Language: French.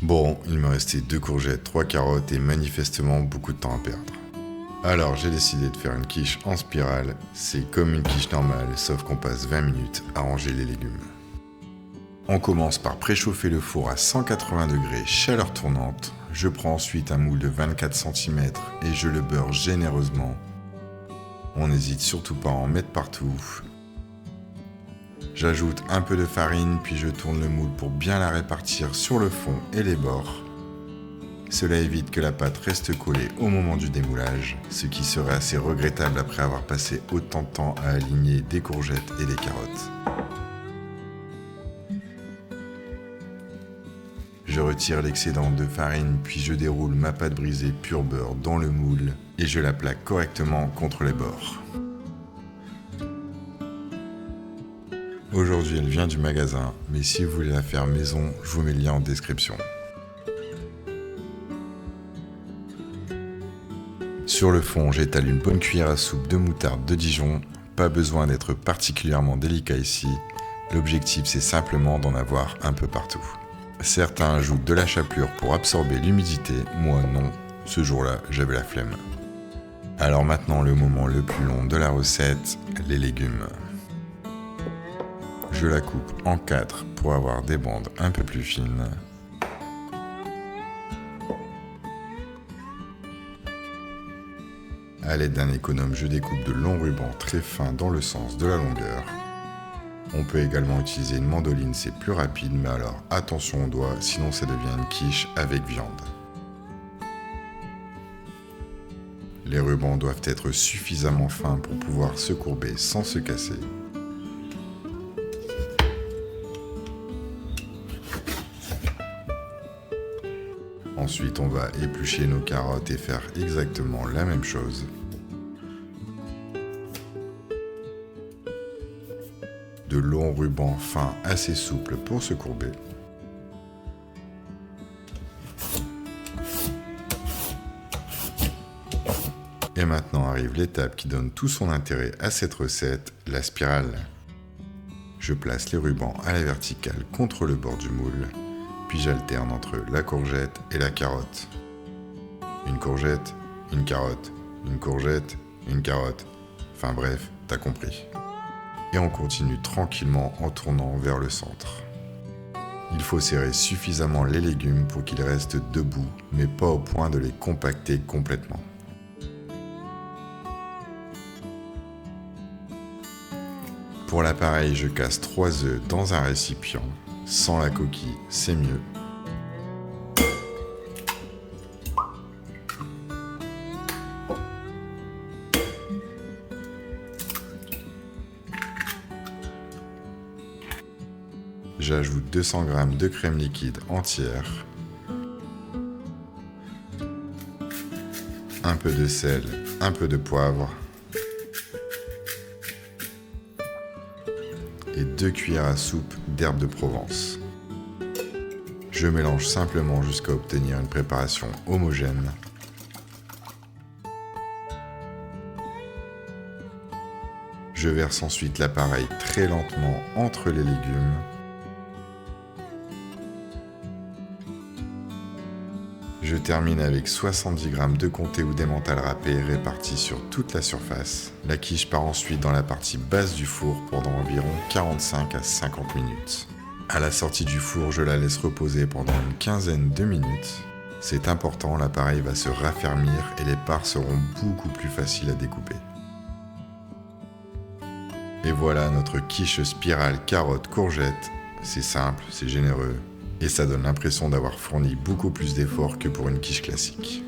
Bon, il me restait 2 courgettes, 3 carottes et manifestement beaucoup de temps à perdre. Alors j'ai décidé de faire une quiche en spirale. C'est comme une quiche normale, sauf qu'on passe 20 minutes à ranger les légumes. On commence par préchauffer le four à 180 degrés, chaleur tournante. Je prends ensuite un moule de 24 cm et je le beurre généreusement. On n'hésite surtout pas à en mettre partout. J'ajoute un peu de farine, puis je tourne le moule pour bien la répartir sur le fond et les bords. Cela évite que la pâte reste collée au moment du démoulage, ce qui serait assez regrettable après avoir passé autant de temps à aligner des courgettes et des carottes. Je retire l'excédent de farine, puis je déroule ma pâte brisée pur beurre dans le moule et je la plaque correctement contre les bords. Aujourd'hui, elle vient du magasin, mais si vous voulez la faire maison, je vous mets le lien en description. Sur le fond, j'étale une bonne cuillère à soupe de moutarde de Dijon. Pas besoin d'être particulièrement délicat ici. L'objectif, c'est simplement d'en avoir un peu partout. Certains ajoutent de la chapelure pour absorber l'humidité. Moi, non. Ce jour-là, j'avais la flemme. Alors maintenant, le moment le plus long de la recette, les légumes. Je la coupe en 4 pour avoir des bandes un peu plus fines. A l'aide d'un économe, je découpe de longs rubans très fins dans le sens de la longueur. On peut également utiliser une mandoline, c'est plus rapide, mais alors attention aux doigts, sinon ça devient une quiche avec viande. Les rubans doivent être suffisamment fins pour pouvoir se courber sans se casser. Ensuite, on va éplucher nos carottes et faire exactement la même chose. De longs rubans fins assez souples pour se courber. Et maintenant arrive l'étape qui donne tout son intérêt à cette recette, la spirale. Je place les rubans à la verticale contre le bord du moule. Puis j'alterne entre la courgette et la carotte. Une courgette, une carotte, une courgette, une carotte. Enfin bref, t'as compris. Et on continue tranquillement en tournant vers le centre. Il faut serrer suffisamment les légumes pour qu'ils restent debout, mais pas au point de les compacter complètement. Pour l'appareil, je casse 3 œufs dans un récipient. Sans la coquille, c'est mieux. J'ajoute 200 g de crème liquide entière, un peu de sel, un peu de poivre et 2 cuillères à soupe d'herbes de Provence. Je mélange simplement jusqu'à obtenir une préparation homogène. Je verse ensuite l'appareil très lentement entre les légumes. Je termine avec 70 g de comté ou d'emmental râpé répartis sur toute la surface. La quiche part ensuite dans la partie basse du four pendant environ 45 à 50 minutes. À la sortie du four, je la laisse reposer pendant une quinzaine de minutes. C'est important, l'appareil va se raffermir et les parts seront beaucoup plus faciles à découper. Et voilà notre quiche spirale carotte courgette. C'est simple, c'est généreux et ça donne l'impression d'avoir fourni beaucoup plus d'efforts que pour une quiche classique.